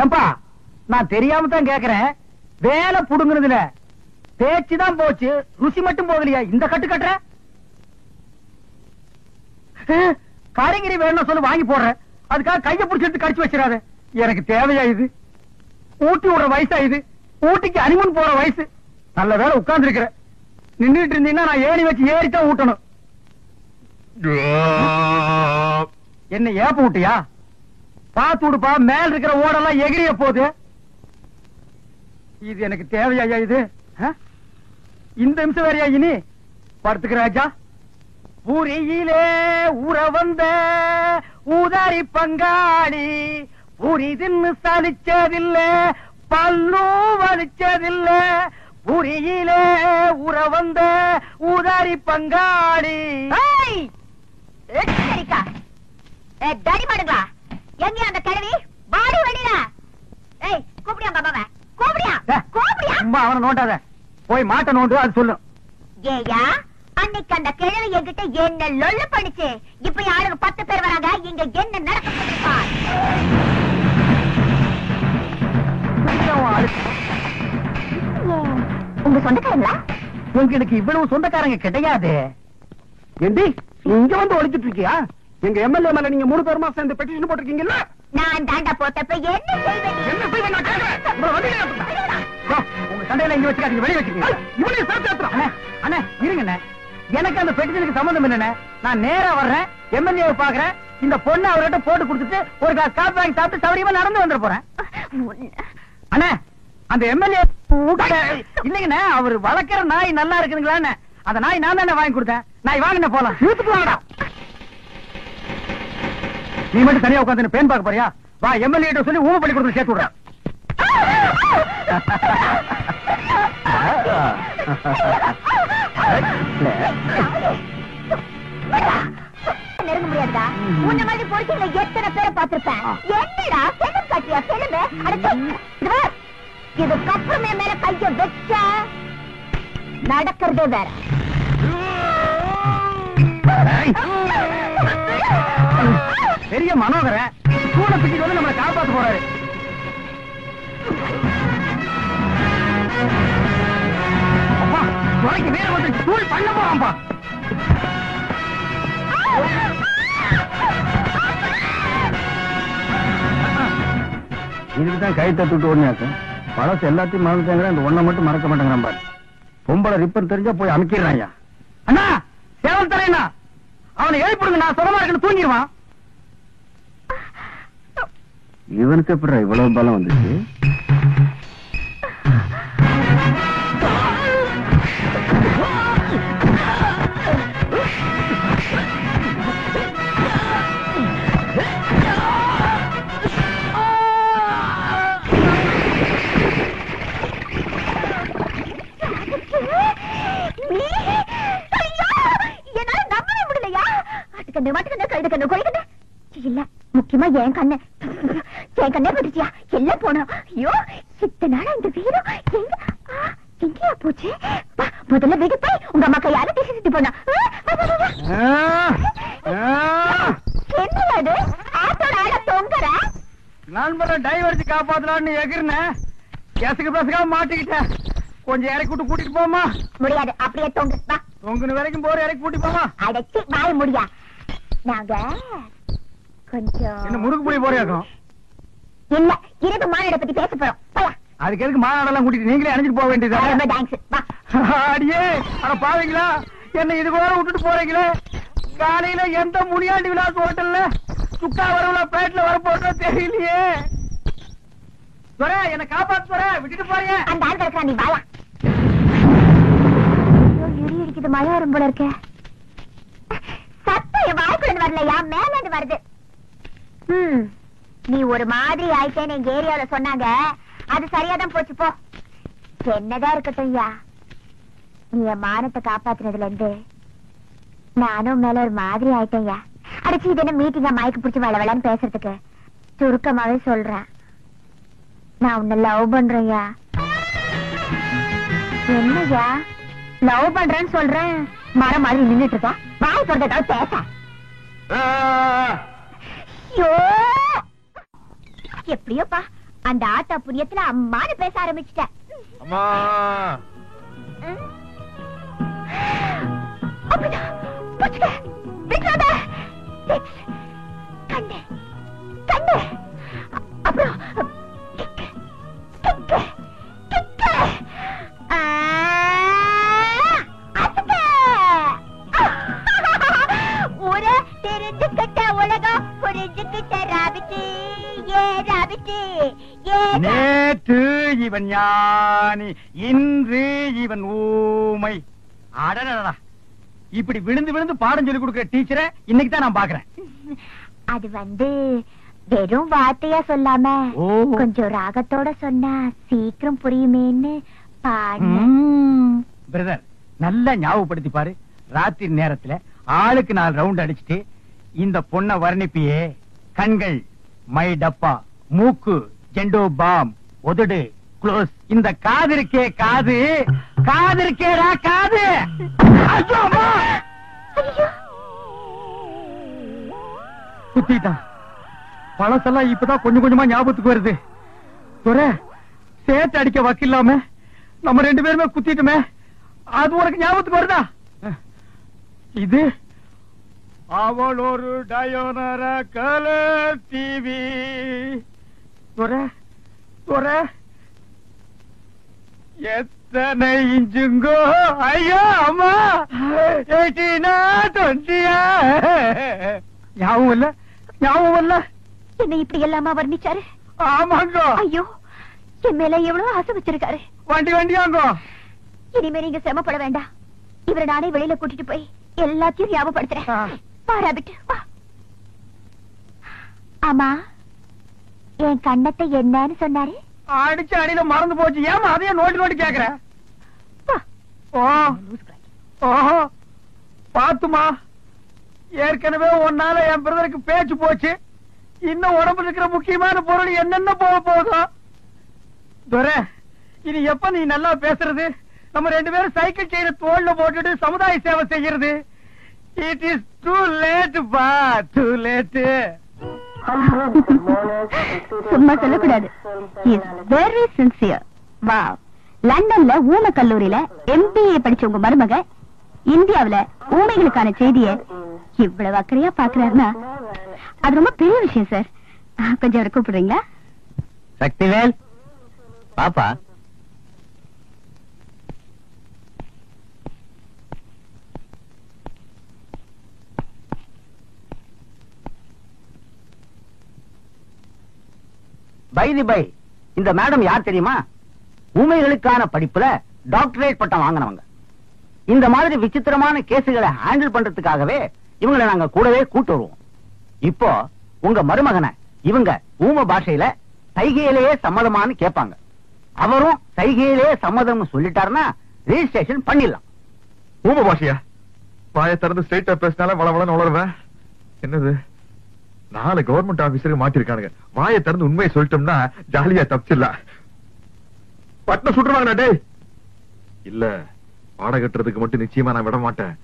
ஏன்பா நான் தெரியாம தான் கேக்குறேன், வேலை புடுங்குறதுல பேச்சுதான் போச்சு, ருசி மட்டும் போகலையா? இந்த கட்டு கட்டுற காய்கறி வேணும் சொல்லு, வாங்கி போடுறேன். அதுக்காக கையை பிடிச்சிட்டு கடிச்சு வச்சிடாத. எனக்கு தேவையா இது? ஊட்டி விடுற வயசா இது? ஊட்டிக்கு அனிமன் போற வயசு. நல்ல வேலை உட்கார்ந்து இருக்கிற. நின்றுட்டு இருந்தீங்கன்னா நான் ஏணி வச்சு ஏறித்தான் ஊட்டணும். என்ன ஏப்ப விட்டியா? பாத்து விடுப்பா, மேல இருக்கிற ஓடெல்லாம் எகிரிய போகுது. இது எனக்கு தேவையா இது? இந்த நிமிஷம் வேறையா இனி? படுத்துக்கிற ராஜா. பூரியிலே ஊற வந்த ஊதாரி பங்காளி, பூரி தின்னு சலிச்சதில்ல, பல்லு வலிச்சதில்ல. பூரியிலே ஊற வந்த ஊதாரி பங்காளி. எங்க அந்த கிழவி பாடி வெளியில? கூப்பிடியா பாபாவ? கூப்பிடியா? கூப்பிடியா? அவனை நோண்டாத, போய் மாட்ட நோண்டு, அது சொல்லு. ஏயா அன்னைக்கு அந்த கிழவி என்கிட்ட என்ன லொல்லு பண்ணிச்சு. இப்ப யாருக்கு 10 பேர் வராங்க, இங்க என்ன நடக்க? உங்க சொந்தக்காரங்களா? உங்களுக்கு இவ்வளவு சொந்தக்காரங்க கிடையாது. ஏண்டி இங்க வந்து ஒழிச்சிட்டு இருக்கியா? எங்க எம்எல்ஏ மேல நீங்க 3 பேருமா சேர்ந்து பெட்டிஷன் போட்டிருக்கீங்கல்ல? நான் தாண்டா போட்டப்ப என்ன செய்வேன்? என்ன செய்வேன் நான் கேக்குறேன். உங்க சண்டையில இங்க வச்சுக்காதீங்க, வெளிய வச்சுக்கீங்க. இவனே சேர்த்து ஏத்துறான். அண்ணே இருங்கண்ணே, எனக்கு அந்த பெட்டிஷனுக்கு சம்பந்தம் இல்லண்ணே. நான் நேரா வர்றேன், எம்எல்ஏவை பாக்குறேன். இந்த பொண்ணு அவர்கிட்ட போட்டு கொடுத்துட்டு ஒரு கிளாஸ் காபி வாங்கி சாப்பிட்டு சௌரியமா நடந்து வந்துட போறேன். அண்ணே அந்த எம்எல்ஏ இல்லைங்கண்ணே, அவர் வளர்க்கிற நாய் நல்லா இருக்குதுங்களான்னு. அந்த நாய் நான் தானே வாங்கி கொடுத்தேன். நாய் வாங்கின போலாம். இழுத்துட்டு வாங்கடா. நீ மட்டும் தனியா உட்காந்து பேன் பார்க்க போறியா? வா, எம்எல்ஏ சொல்லி ஊமை பண்ணி கொடுத்து சேர்த்து விடுறேன். நெருங்க முடியாதா? உன்ன மாதிரி பொறுத்தீங்கள எத்தனை பேரை பார்த்திருப்பேன். என்னடா செல்லும் காட்டியா செல்லுமே? இதுக்கப்புறமே மேல கைய வச்ச நடக்கிறதே வேற. பெரிய மனோகர கூட பிடிச்சு வந்து நம்மளை காப்பாத்து போறாரு. அப்பா துறைக்கு வேற வந்து தூள் பண்ண போறான்பா. இதுக்குதான் கை தட்டுட்டு ஓடினாக்க பழசு எல்லாத்தையும் மறந்துட்டாங்க. அந்த ஒண்ணை மட்டும் மறக்க மாட்டேங்கிறான் பாரு. பொம்பளை ரிப்பன் தெரிஞ்சா போய் அமைக்கிறான். அண்ணா சேவல் தரேன்னா அவனை எழுப்பிடுங்க, நான் சுகமா இருக்குன்னு தூங்கிடுவான். இவனுக்கு எப்படி இவ்வளவு பலம் வந்துச்சு? முக்கியமா என் கண்ணே பட்டுச்சியா? எல்லாம் போனோம். ஐயோ இத்தனை நாளா இந்த வீரம் எங்கேயா போச்சு? முதல்ல வீடு போய் உங்க அம்மா கையால பேசி சுத்தி போனா. என்னது ஆட்டோட ஆட தொங்குற? நண்பரை டைவர்ஸ் காப்பாத்தலான்னு எகிர்னேன். கேசுக்கு பேசுக்காம மாட்டிக்கிட்டேன். கொஞ்சம் இறக்கி விட்டு கூட்டிட்டு போமா? முடியாது, அப்படியே தொங்கு. தொங்குன வரைக்கும் போற இறக்கி கூட்டி போமா? அடைச்சி வாய முடியா? நாங்க கொஞ்சம் என்ன முறுக்கு புளி போறியாக்கும்? இல்ல, இரவு மாநாட பத்தி பேச போறோம். அதுக்கு எதுக்கு மாநாடெல்லாம் கூட்டிட்டு நீங்களே அணிஞ்சிட்டு போக வேண்டியது? அடியே அட பாவீங்களா, என்ன இது கூட விட்டுட்டு போறீங்களே. காலையில எந்த முனியாண்டி விலாஸ் ஹோட்டல்ல சுக்கா வரவுல பிளேட்ல வர போறதோ தெரியலையே. என்ன காப்பாத்து விட்டுட்டு போறீங்க. அந்த ஆள் கிடக்குறா, நீ வாயா. இருக்குது, மழை வரும் போல இருக்க. சத்தம் வாய்க்குள்ள வரலையா, மேல வருது. நீ ஒரு மாதிரி ஆயிட்டேன்னு எங்க ஏரியால சொன்னாங்க. அது சரியாதான் போச்சு போ. என்னதான் இருக்கட்டும் ஐயா, நீ என் மானத்தை காப்பாத்தினதுல இருந்து நானும் மேல ஒரு மாதிரி ஆயிட்டேன் ஐயா. அடிச்சு இது என்ன மீட்டிங்கா மயக்கு பிடிச்சி வளவலன்னு பேசுறதுக்கு? சுருக்கமாவே சொல்றேன், நான் உன்னை லவ் பண்றேன்யா. என்னையா லவ் பண்றேன்னு சொல்றேன், மரம் மாதிரி நின்னுட்டு இருக்கா. வாய் சொல்றதாவது பேச. ஐயோ எப்படியோப்பா அந்த ஆத்தா புண்ணியத்துல அம்மானு பேச ஆரம்பிச்சிட்டேன். அம்மா கண்ணு கண்ணு அப்புறம் ஊர தெரிஞ்சுக்கிட்ட உலகம் புரிஞ்சுக்கிட்ட ராபிட்டு ஏ ராபிட்டு ஏ நேற்று இவன் ஞானி, இன்று இவன் ஊமை. அடடடா, இப்படி விழுந்து விழுந்து பாடம் சொல்லி கொடுக்கிற டீச்சரை இன்னைக்கு தான் நான் பாக்குறேன். அது வெறும் வார்த்தையா சொல்லாம கொஞ்சம் ராகத்தோட சொன்னா சீக்கிரம் புரியுமேன்னு பிரதர், நல்லா ஞாபகப்படுத்தி பாரு. ராத்திரி நேரத்துல ஆளுக்கு 4 ரவுண்ட் அடிச்சுட்டு இந்த பொண்ண வர்ணிப்பியே. கண்கள் மை டப்பா, மூக்கு ஜெண்டோ பாம், உதடு க்ளோஸ். இந்த காது இருக்கே காது, காது இருக்கேடா காது. ஐயோ அம்மா, குத்திட்டான். பழசெல்லாம் இப்பதான் கொஞ்சம் கொஞ்சமா ஞாபகத்துக்கு வருது. சேர்த்து அடிக்க வக்கில்லாம நம்ம 2 பேருமே குத்திட்டுமே, அது உனக்கு ஞாபகத்துக்கு வருதா? இது அவள் ஒரு டயோனர கலர் டிவி. எத்தனை இன்ச்சுங்கோ? ஐயோ அம்மா, 18 20. ஞாபகம் இல்ல, ஞாபகம் இல்ல. என்ன இப்படி எல்லாமா வர்ணிச்சாரு? ஆமாங்க. ஐயோ, என் மேல எவ்வளவு ஆசை வச்சிருக்காரு. வண்டியாங்கோ. இனிமே நீங்க சிரமப்பட வேண்டாம். இவரை நானே வெளியில கூட்டிட்டு போய் எல்லாத்தையும் ஞாபகப்படுத்துறேன். பாராபிட்டு வா. ஆமா, என் கண்ணத்தை என்னன்னு சொன்னாரு? அடிச்சு அடியில மறந்து போச்சு. ஏமா அதையே நோட்டி கேக்குற? ஓஹோ, பாத்துமா, ஏற்கனவே ஒன்னால என் பிரதருக்கு பேச்சு போச்சு. இன்னும் உடம்புல இருக்கிற முக்கியமான பொருள் என்னென்ன போக போதும். துரை, இனி எப்ப நீ நல்லா பேசுறது? நம்ம 2 பேரும் சைக்கிள் செயின தோல்ல போட்டுட்டு சமுதாய சேவை செய்யறது. இட் இஸ் டூ லேட் பா, டூ லேட். சும்மா சொல்லக்கூடாது. Very sincere. வா, லண்டன்ல ஊமை கல்லூரியில MBA படிச்ச உங்க மருமக இந்தியாவுல ஊமைகளுக்கான செய்திய இவ்வளவு அக்கறையா பாக்குறாருன்னா அது ரொம்ப பெரிய விஷயம் சார். கொஞ்சம் அவரை கூப்பிடுறீங்களா? சக்திவேல் பாப்பா. பை இந்த மேடம் யார் தெரியுமா? ஊமைகளுக்கான படிப்புல டாக்டரேட் பட்டம் வாங்கினவங்க. இந்த மாதிரி விசித்திரமான கேசுகளை ஹேண்டில் பண்றதுக்காகவே இவங்களை நாங்க கூடவே கூட்டு வருவோம். இப்போ உங்க மருமகனை இவங்க ஊம பாஷையில சைகையிலேயே சம்மதமானு கேட்பாங்க. அவரும் சைகையிலேயே சம்மதம் சொல்லிட்டாருன்னா ரெஜிஸ்ட்ரேஷன் பண்ணிடலாம். ஊம பாஷையா? வாயை திறந்து ஸ்ட்ரைட்டா பேசினால வளவளன்னு உளருவேன். என்னது, 4 கவர்மெண்ட் ஆபீசருக்கு மாட்டிருக்கானுங்க. வாயை திறந்து உண்மையை சொல்லிட்டோம்னா ஜாலியா தப்பிச்சிடலாம். பட்டம் சுட்டுருவாங்க. டேய் இல்ல, பாட கட்டுறதுக்கு மட்டும் நிச்சயமா நான் விட மாட்டேன்.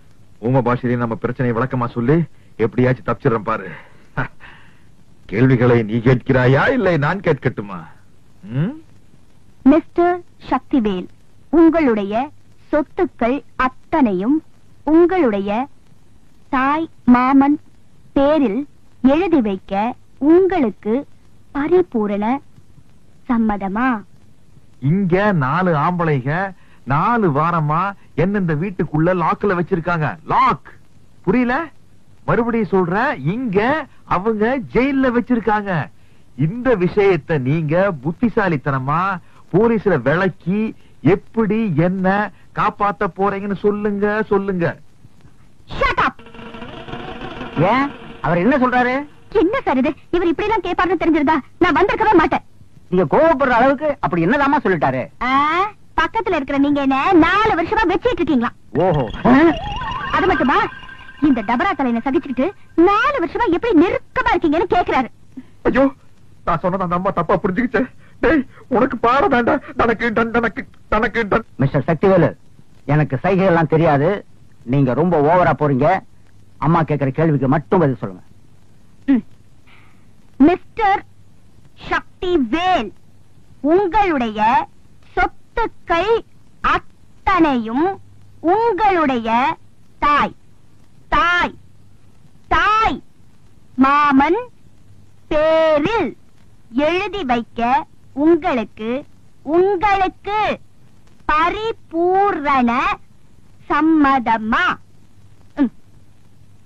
ஊம பாஷையிலே நம்ம பிரச்சனையை விளக்கமா சொல்லி எப்படியாச்சும் தப்பிச்சிடறேன் பாரு. கேள்விகளை நீ கேட்கிறாயா இல்லை நான் கேட்கட்டுமா? மிஸ்டர் சக்திவேல், உங்களுடைய சொத்துக்கள் அத்தனையும் உங்களுடைய தாய் மாமன் பேரில் எழுதி வைக்க உங்களுக்கு பரிபூரண சம்மதமா? இங்க 4 ஆம்பளைங்க 4 வாரமா என்ன இந்த வீட்டுக்குள்ள லாக்ல வச்சிருக்காங்க. லாக் புரியல? மறுபடியும் சொல்றேன், இங்க அவங்க ஜெயில்ல வச்சிருக்காங்க. இந்த விஷயத்தை நீங்க புத்திசாலித்தனமா போலீஸ்ல விளக்கி எப்படி என்ன காப்பாத்த போறீங்கன்னு சொல்லுங்க. Shut up. ஏன் அவர் என்ன சொல்றாரு? என்ன சார் இது? இவர் இப்படி எல்லாம் கேட்பாருன்னு தெரிஞ்சிருந்தா நான் வந்திருக்கவே மாட்டேன். நீங்க கோவப்படுற அளவுக்கு அப்படி என்னதாமா சொல்லிட்டாரு? பக்கத்துல இருக்கிற நீங்க என்ன 4 வருஷமா வச்சிட்டு இருக்கீங்களா? ஓஹோ, அது மட்டுமா, இந்த டபரா தலையில சகிச்சுக்கிட்டு 4 வருஷமா எப்படி நெருக்கமா இருக்கீங்கன்னு கேக்குறாரு. ஐயோ, நான் சொன்னது அந்த அம்மா தப்பா புரிஞ்சுக்கிச்சு. டேய், உனக்கு பாட வேண்டாம். தனக்கு மிஸ்டர் சக்திவேலு, எனக்கு சைகை எல்லாம் தெரியாது. நீங்க ரொம்ப ஓவரா போறீங்க. அம்மா கேட்கிற கேள்விக்கு மட்டும் பதில் சொல்லுங்க. மிஸ்டர் சக்தி உங்களுடைய சொத்துக்கள் அத்தனையும் உங்களுடைய தாய் தாய் தாய் மாமன் பேரில் எழுதி வைக்க உங்களுக்கு உங்களுக்கு பரிபூரண சம்மதமா?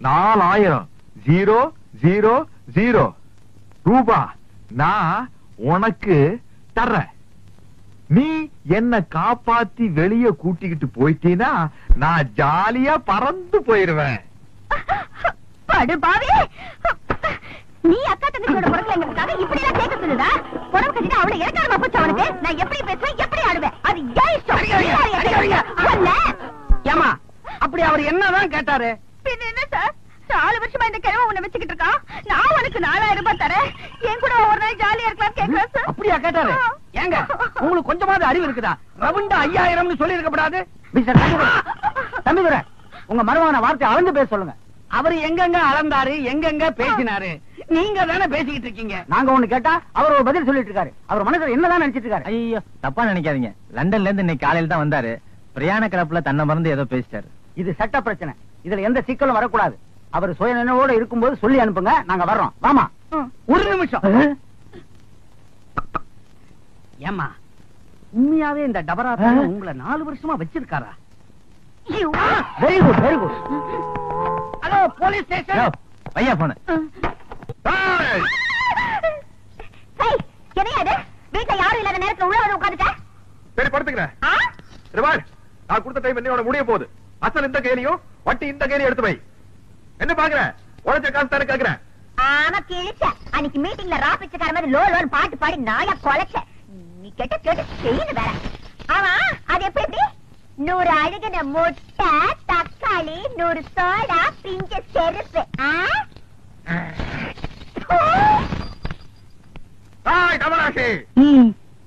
4000 ரூபா நான் உனக்கு தர்றேன். நீ என்ன காப்பாத்தி வெளிய கூட்டிக்கிட்டு போயிட்டீனா நான் ஜாலியா பறந்து போயிருவேன். படுபாவி, நீ அக்கா தங்கச்சியோட பிறக்கலைங்கிறதுக்காக இப்படி எல்லாம் கேட்க சொல்லுதா? புடவை கட்டிட்டு அவளை இறக்காம போச்சு அவனுக்கு. நான் எப்படி பேசுவேன், எப்படி ஆடுவேன், அது ஏன் இஷ்டம். ஏமா அப்படி அவர் என்னதான் கேட்டாரு? பின்ன என்ன சார், 4 வருஷமா இந்த கிழமை உன்னை வச்சுக்கிட்டு இருக்கான். நான் உனக்கு 4000 ரூபாய் தரேன், என் கூட ஒரு நாள் ஜாலியா இருக்கலாம் கேட்கிறேன் சார். அப்படியா கேட்டாரு? ஏங்க உங்களுக்கு கொஞ்சமாவது அறிவு இருக்குதா? ரவுண்டா 5000 சொல்லி இருக்கப்படாது. மிஸ்டர் தம்பிதுரை, உங்க மருமகன வார்த்தை அளந்து பேச சொல்லுங்க. அவரு எங்கெங்க அளந்தாரு, எங்கெங்க பேசினாரு? நீங்க தானே பேசிக்கிட்டு இருக்கீங்க. நாங்க ஒண்ணு கேட்டா அவர் ஒரு பதில் சொல்லிட்டு இருக்காரு. அவர் மனசுல என்னதான் நினைச்சிட்டு இருக்காரு? ஐயோ, தப்பா நினைக்காதீங்க. லண்டன்ல இருந்து இன்னைக்கு காலையில தான் வந்தாரு. பிரயாண கிளப்புல தன்னை மறந்து ஏதோ பேசிட்டாரு. இது சட்ட பிரச்சனை. இதுல எந்த சிக்கலும் வரக்கூடாது. அவர் சுய நினைவோட இருக்கும்போது சொல்லி அனுப்புங்க, நாங்க வர்றோம். வாமா. ஒரு நிமிஷம். ஏமா உண்மையாவே இந்த டபரா உங்களை 4 வருஷமா வச்சிருக்காரா? Very good, very good. Hello police station. பையா போன என்னையாது வீட்டுல யாரும் இல்லாத நேரத்துல உள்ள வந்து உட்காந்துட்ட? சரி படுத்துக்கிறேன். நான் கொடுத்த டைம் என்னோட முடிய போகுது. அசல் இந்த கையிலையும் வட்டி இந்த கையிலையும் எடுத்து வை. என்ன பாக்குற? உழைச்ச காசு தானே கேக்குறேன். ஆமா கிழிச்ச. அன்னைக்கு மீட்டிங்ல ரா பிச்சைக்கார மாதிரி லோ லோன் பாட்டு பாடி நாயா கொலைச்ச. நீ கேட்ட கேட்டு செய்யுது வேற. ஆமா அது எப்படி? 100 அழுகின முட்டை, தக்காளி, 100 சோடா, பிஞ்ச செருப்பு.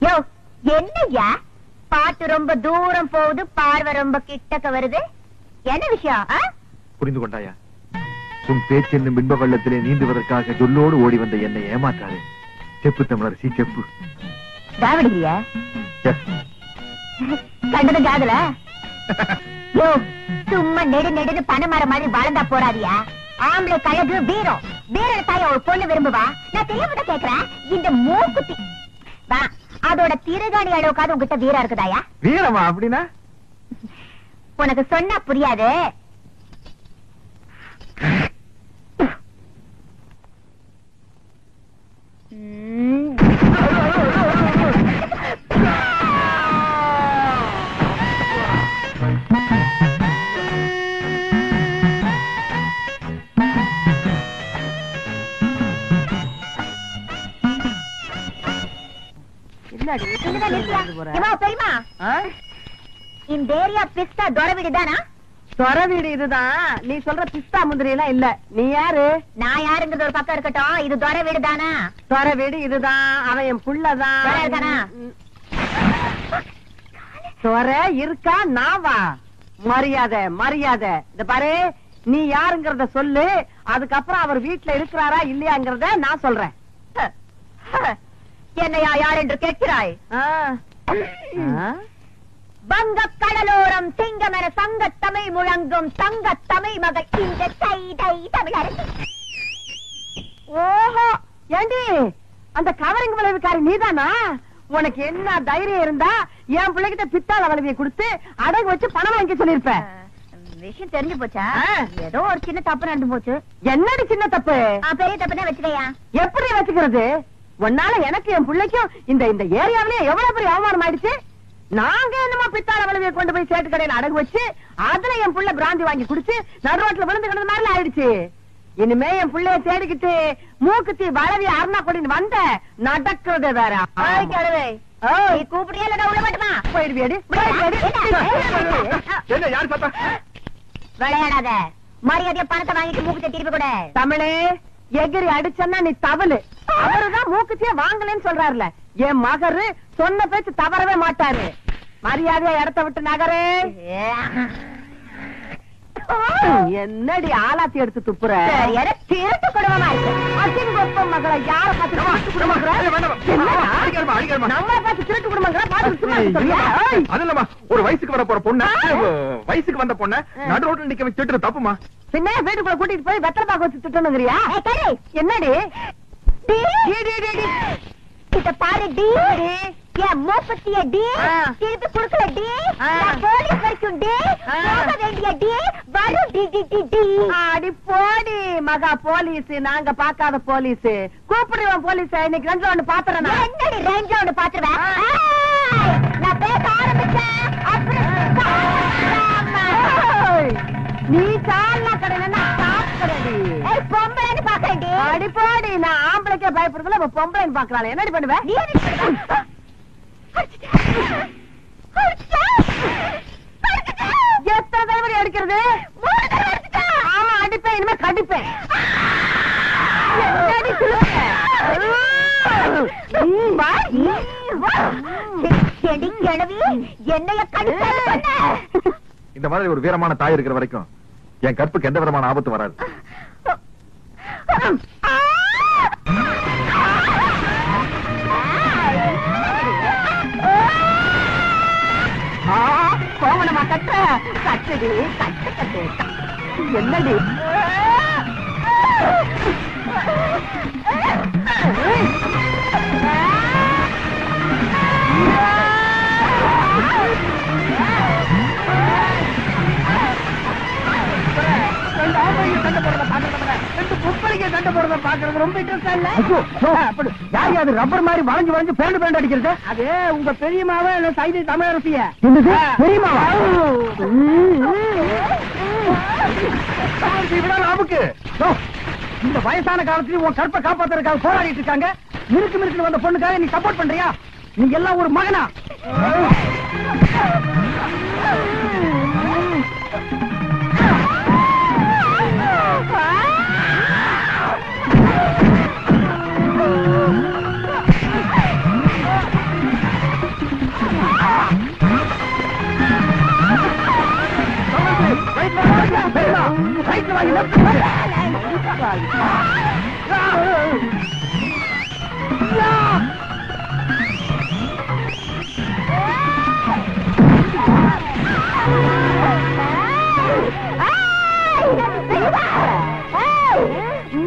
யோ என்னய்யா பாட்டு ரொம்ப தூரம் போகுது, பார்வை ரொம்ப கிட்டக்க வருது. என்ன விஷயம்? புரிந்து கொண்டாயா? உன் பேச்சு என்னும் பின்ப வெள்ளத்திலே நீந்துவதற்காக சொல்லோடு ஓடி வந்த என்னை ஏமாற்றாரு. செப்பு தமிழர் சி செப்பு. தாவடியா கண்டது காதல? யோ சும்மா நெடு நெடுன்னு பனைமரம் மாதிரி வளர்ந்தா போறாதியா? ஆம்பளை கழகு வீரம் வீர தாய ஒரு பொண்ணு விரும்புவா. நான் தெரியாம கேக்குறேன், இந்த மூக்குத்தி வா அதோட திருகாணி அளவுக்காவது உங்ககிட்ட வீரம் இருக்குதாயா? வீரமா அப்படின்னா? உனக்கு சொன்னா புரியாது. இந்த ஏரியா பிஸ்தா தொர வீடு தானா? சொர வீடு இதுதான். நீ சொல்ற பிஸ்தா முந்திரி எல்லாம் இல்ல. நீ யாரு? நான் யாருங்கிறது ஒரு பக்கம் இருக்கட்டும், இது தொர வீடு தானா? சொர வீடு இதுதான். அவன் என் புள்ளதான். சொர இருக்கா? நாவா? மரியாதை மரியாதை. இந்த பாரு, நீ யாருங்கிறத சொல்லு. அதுக்கப்புறம் அவர் வீட்டுல இருக்கிறாரா இல்லையாங்கிறத நான் சொல்றேன். என்னையா யார் என்று கேட்கிறாய்? வங்க கடலோரம் சிங்கமென சங்க தமிழ் முழங்கும் தங்க தமிழ் மகள் இந்த தமிழர். ஓஹோ, ஏண்டி அந்த கவரிங் விளைவுக்காரி நீதானா? உனக்கு என்ன தைரியம் இருந்தா என் பிள்ளைகிட்ட பித்தாள வளைவியை கொடுத்து அடகு வச்சு பணம் வாங்கி சொல்லிருப்ப. விஷயம் தெரிஞ்சு போச்சா? ஏதோ ஒரு சின்ன தப்பு நடந்து போச்சு. என்னடி சின்ன தப்பு? பெரிய தப்புனா வச்சுக்கையா? எப்படி வச்சுக்கிறது? உன்னால எனக்கு என் பிள்ளைக்கும் இந்த இந்த ஏரியாவிலே எவ்வளவு பெரிய அவமானம் ஆயிடுச்சு. நாங்க என்னமோ பித்தாள வளைவியை கொண்டு போய் சேட்டு கடையில அடகு வச்சு அதுல என் புள்ள பிராந்தி வாங்கி குடிச்சு நடுரோட்ல விழுந்து கிடந்த மாதிரி ஆயிடுச்சு. இனிமே என் பிள்ளைய தேடிக்கிட்டு மூக்குத்தி வளவி அருணா கொடின்னு வந்த நடக்கிறது வேற. கூப்பிடியா இல்ல உள்ள மாட்டுமா? போயிடுவியடி. விளையாடாத, மரியாதையா பணத்தை வாங்கிட்டு மூக்குத்தி திருப்பி கூட. தமிழே எகிரி அடிச்சன்னா நீ தவளு. அவருதான் மூக்குத்தியே வாங்கலன்னு சொல்றாருல. என் மகரு சொன்ன பேச்சு தவறவே மாட்டாரு. மரியாதையா இடத்த விட்டு நகரு. என்னடி ஆலாத்தி எடுத்து துப்புற? திருட்டு குடும்பமா இருக்கு. மகளை யார பார்த்து திருட்டு குடும்பங்கிற? நம்மளை பார்த்து திருட்டு குடும்பங்கிற? அது இல்லம்மா, ஒரு வயசுக்கு வர போற பொண்ணு, வயசுக்கு வந்த பொண்ணு நடு ரோட்ல நிக்க வச்சு திட்டுறது தப்புமா? பின்ன வீட்டுக்குள்ள கூட்டிட்டு போய் வெத்தலை பாக்க வச்சு திட்டணுங்கிறியா? என்னடி இத பாரு டி, என் மூப்பத்திய டி, திருப்பி குடுக்கல டி, போலீஸ் வரைக்கும் டி, போக வேண்டிய டி, வரும் டி டி டி டி. அடி போடி மகா போலீஸ், நாங்க பாக்காத போலீஸ். கூப்பிடுவோம் போலீஸ், இன்னைக்கு ரெண்டு ஒண்ணு பாத்துறேன். என்னடி ரேஞ்சா ஒண்ணு பாத்துருவேன். நான் பேச ஆரம்பிச்சேன் நீ சாலா கடையில சாப்பிடுறடி. பொம்பளைன்னு பாக்குறேன்டி. அடி போடி, நான் ஆம்பளைக்கே பயப்படுறதுல இப்ப பொம்பளைன்னு பாக்கலாம். என்னடி பண்ணுவேன்? எத்தனை தடவை அடிக்கிறது? ஆமா அடிப்பேன், இனிமே கடிப்பேன். என்னைய கடிக்க இந்த மாதிரி ஒரு வீரமான தாய் இருக்கிற வரைக்கும் என் கற்புக்கு எந்த விதமான ஆபத்து வராது. கோவணமா கட்ட கட்டுடி, கட்டு கட்டு. என்னடி சண்டை போறத பாக்குறது ரொம்ப இன்ட்ரெஸ்டா இல்ல? யாரு ரப்பர் மாதிரி வளைஞ்சு வளைஞ்சு பேண்ட் பேண்ட் அடிக்கிறது? அது உங்க பெரியமாவா இல்ல சைதை தமிழரசிய? பெரியமாவா? நமக்கு இந்த வயசான காலத்துல உன் கற்பை காப்பாத்துறதுக்காக போராடிட்டு இருக்காங்க. மிருக்கு மிருக்கு வந்த பொண்ணுக்காக நீ சப்போர்ட் பண்றியா? நீ எல்லாம் ஒரு மகனா?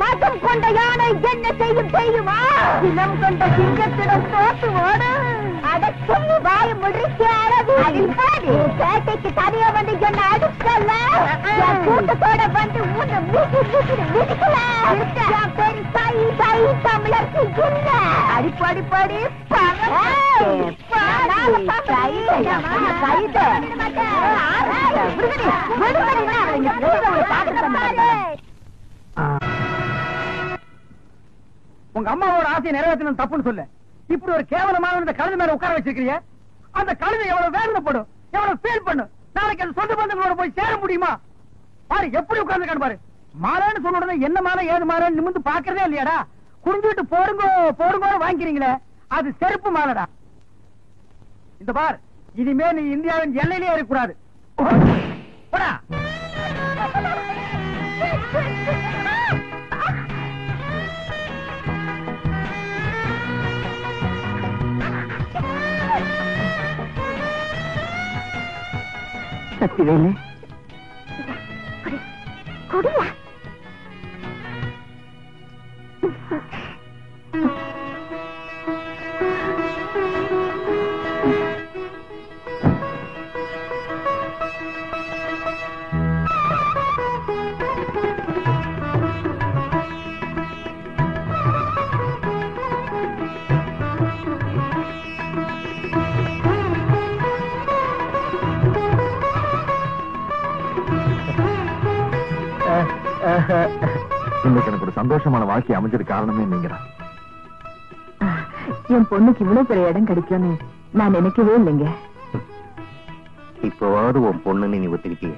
மதம் கொண்ட யானை என்ன செய்யும் தெரியுமா? இனம் கொண்ட சிங்கத்திடம் தோத்து ஓடு. அட சொல்லி வாய முடிக்க அழகு. பேட்டைக்கு தனியா வந்து என்ன அடிக்கல, என் கூட்டத்தோட வந்து உன்னை மிதிக்கல. என் பேரு சாயி சாயி தமிழருக்கு இல்ல. அடிப்படி படி உங்க அம்மாவோட ஆசையை நிறைவேற்றணும் தப்புன்னு சொல்லு. இப்படி ஒரு கேவலமான கழுதை மேல உட்கார வச்சிருக்கீங்க. அந்த கழுதை எவ்வளவு வேதனைப்படும், எவ்வளவு ஃபீல் பண்ணும். நாளைக்கு அந்த சொந்த பந்தங்களோட போய் சேர முடியுமா? பாரு எப்படி உட்கார்ந்து பாரு. மாலைன்னு சொன்ன உடனே என்ன மாலை ஏது மாலை நிமிந்து பாக்குறதே இல்லையாடா? குடிஞ்சுட்டு போடுங்க போடுங்க வாங்கிக்கிறீங்களே, அது செருப்பு மாலைடா. இந்த பார், இனிமே நீ இந்தியாவின் எல்லையிலே இருக்கக்கூடாது. போடா. சக்திவேலு குடியா? இன்னைக்கு எனக்கு ஒரு சந்தோஷமான வாழ்க்கை அமைஞ்சது காரணமே நீங்கதான். என் பொண்ணுக்கு இவ்வளவு பெரிய இடம் கிடைக்கும்னு நான் நினைக்கவே இல்லைங்க. இப்போவாவது உன் பொண்ணுன்னு நீ ஒத்துக்கிட்டியே.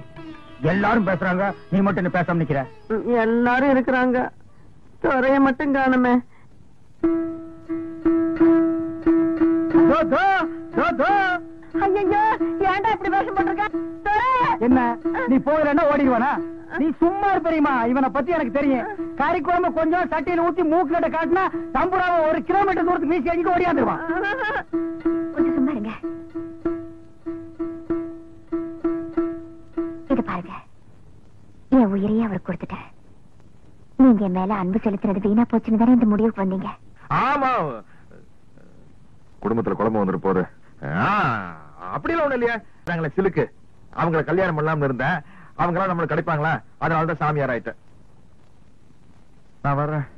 எல்லாரும் பேசுறாங்க, நீ மட்டும் என்ன பேசாம நிக்கிற? எல்லாரும் இருக்கிறாங்க, துறைய மட்டும் காணுமே. ஐயோ, ஏன்டா இப்படி வேஷம் போட்டிருக்க? என்ன நீ போகலன்னா ஓடிடுவானா? நீ சும்மா இரு பெரியம்மா, இவனை பத்தி எனக்கு தெரியும். கறி குழம்பு கொஞ்சம் சட்டியில ஊத்தி மூக்குல காட்டினா தம்புராவை 1 கிலோமீட்டர் தூரத்துக்கு வீசி அடிக்க ஓடியாந்துருவான். கொஞ்சம் சும்மா இருங்க. இது பாருங்க, என் உயிரையே அவர் கொடுத்துட்டேன். நீங்க என் மேல அன்பு செலுத்துறது வீணா போச்சுன்னு தானே இந்த முடிவுக்கு வந்தீங்க. ஆமா, குடும்பத்துல குழம்பு வந்துட்டு போற அப்படிலாம் ஒண்ணு இல்லையா. நாங்களே சிலுக்கு அவங்களை கல்யாணம் பண்ணலாம்னு இருந்தேன். அவங்க எல்லாம் நம்மளுக்கு கிடைப்பாங்களா, அதனாலதான் சாமியார் ஆயிட்டேன். நான் வர்றேன்.